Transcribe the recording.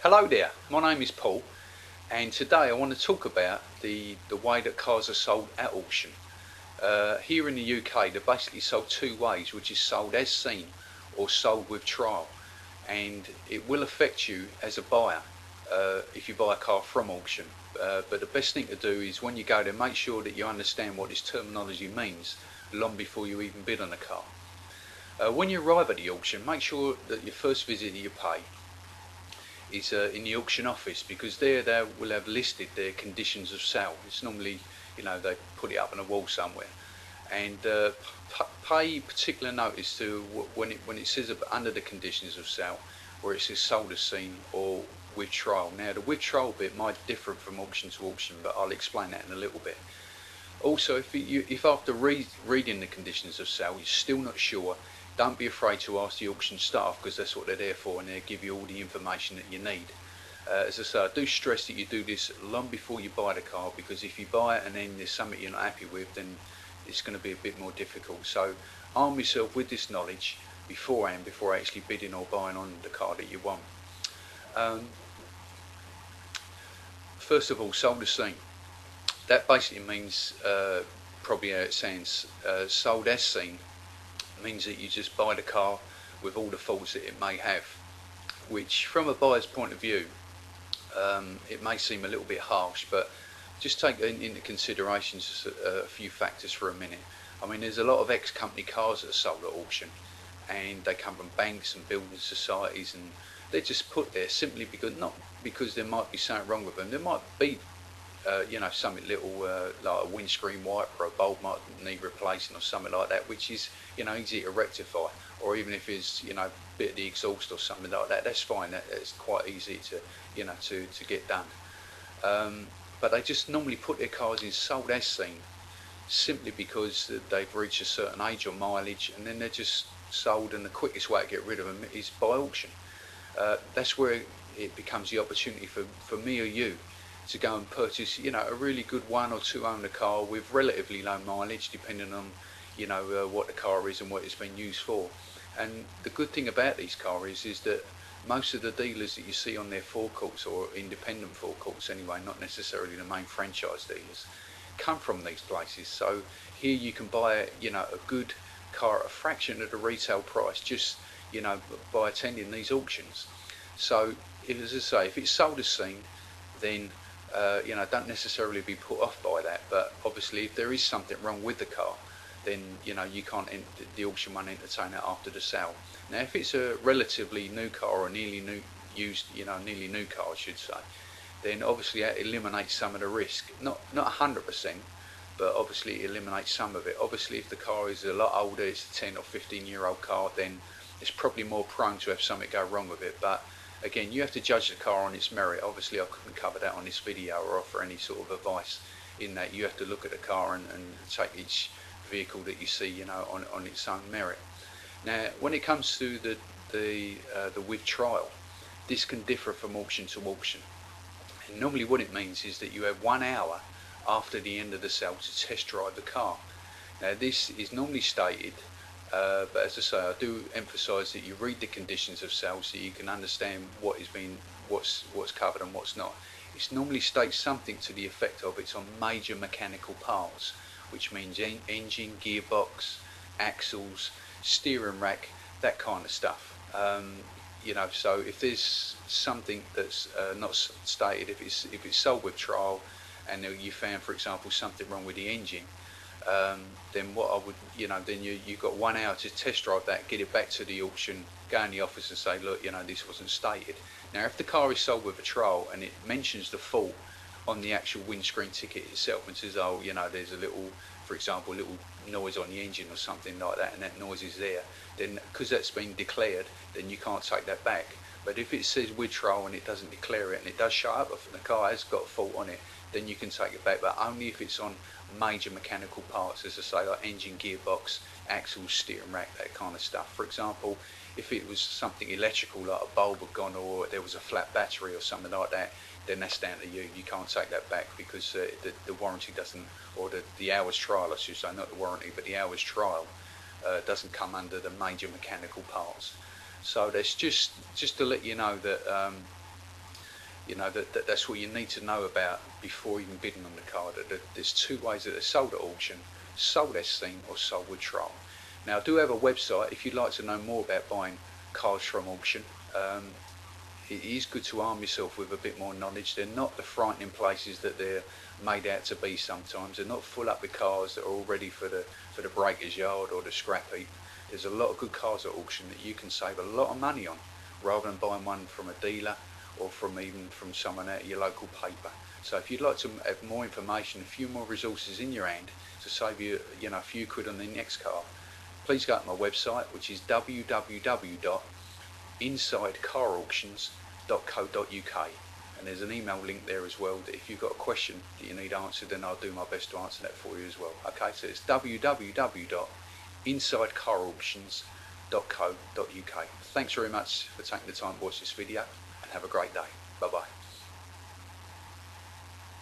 Hello there, my name is Paul, and today I want to talk about the way that cars are sold at auction. Here in the UK, they're basically sold two ways, which is sold as seen or sold with trial, and it will affect you as a buyer if you buy a car from auction. But the best thing to do is when you go there, make sure that you understand what this terminology means long before you even bid on a car. When you arrive at the auction, make sure that your first visit that you pay is in the auction office, because there they will have listed their conditions of sale. It's normally, they put it up on a wall somewhere, and pay particular notice to when it says under the conditions of sale, where it says sold as seen or with trial. Now the with trial bit might differ from auction to auction, but I'll explain that in a little bit. Also, if after reading the conditions of sale you're still not sure, don't be afraid to ask the auction staff, because that's what they're there for, and they'll give you all the information that you need. As I say, I do stress that you do this long before you buy the car, because if you buy it and then there's something you're not happy with, then it's going to be a bit more difficult. So arm yourself with this knowledge beforehand, before actually bidding or buying on the car that you want. First of all, sold as seen. That basically means, probably how it sounds, sold as seen means that you just buy the car with all the faults that it may have, which from a buyer's point of view, it may seem a little bit harsh, but just take into consideration just a few factors for a minute. I mean, there's a lot of ex-company cars that are sold at auction, and they come from banks and building societies, and they're just put there simply because, not because there might be something wrong with them. There might be something little, like a windscreen wiper or a bulb might need replacing or something like that, which is, easy to rectify. Or even if it's, a bit of the exhaust or something like that, that's fine. That's quite easy to get done. But they just normally put their cars in sold as seen, simply because they've reached a certain age or mileage, and then they're just sold, and the quickest way to get rid of them is by auction. That's where it becomes the opportunity for me or you to go and purchase, a really good 1 or 2 owner car with relatively low mileage, depending on, what the car is and what it's been used for. And the good thing about these cars is that most of the dealers that you see on their forecourts, or independent forecourts anyway, not necessarily the main franchise dealers, come from these places. So here you can buy, a good car at a fraction of the retail price, just, by attending these auctions. So, as I say, if it's sold as seen, then don't necessarily be put off by that. But obviously, if there is something wrong with the car, then you can't, the auction won't entertain it after the sale. Now, if it's a relatively new car, or nearly new car, I should say, then obviously that eliminates some of the risk. Not 100%, but obviously it eliminates some of it. Obviously, if the car is a lot older, it's a 10 or 15-year-old car, then it's probably more prone to have something go wrong with it. But again, you have to judge the car on its merit. Obviously, I couldn't cover that on this video or offer any sort of advice in that. You have to look at the car and take each vehicle that you see, on its own merit. Now, when it comes to the with trial, this can differ from auction to auction. And normally what it means is that you have 1 hour after the end of the sale to test drive the car. Now, this is normally stated, but as I say, I do emphasise that you read the conditions of sale so you can understand what's covered and what's not. It normally states something to the effect of it's on major mechanical parts, which means engine, gearbox, axles, steering rack, that kind of stuff. So if there's something that's not stated, if it's sold with trial, and you found, for example, something wrong with the engine, then what I would, then you've got 1 hour to test drive that, get it back to the auction, go in the office and say, look, this wasn't stated. Now, if the car is sold with a trial and it mentions the fault on the actual windscreen ticket itself and says, oh, there's a little, for example, a little noise on the engine or something like that, and that noise is there, then because that's been declared, then you can't take that back. But if it says with trial and it doesn't declare it, and it does show up, if the car has got a fault on it, then you can take it back, but only if it's on major mechanical parts, as I say, like engine, gearbox, axles, steering rack, that kind of stuff. For example, if it was something electrical, like a bulb had gone, or there was a flat battery or something like that, then that's down to you. You can't take that back, because the warranty doesn't, or the hours trial, I should say, not the warranty, but the hours trial doesn't come under the major mechanical parts. So that's just to let you know that You know, that's what you need to know about before even bidding on the car. That there's two ways that they're sold at auction: sold as seen or sold with trial. Now, I do have a website if you'd like to know more about buying cars from auction. It is good to arm yourself with a bit more knowledge. They're not the frightening places that they're made out to be sometimes. They're not full up with cars that are all ready for the breaker's yard or the scrap heap. There's a lot of good cars at auction that you can save a lot of money on, rather than buying one from a dealer or even from someone at your local paper. So if you'd like to have more information, a few more resources in your hand to save you, a few quid on the next car, please go to my website, which is www.insidecarauctions.co.uk, and there's an email link there as well, that if you've got a question that you need answered, then I'll do my best to answer that for you as well. Okay, so it's www.insidecarauctions.co.uk. Thanks very much for taking the time to watch this video, and have a great day. Bye bye.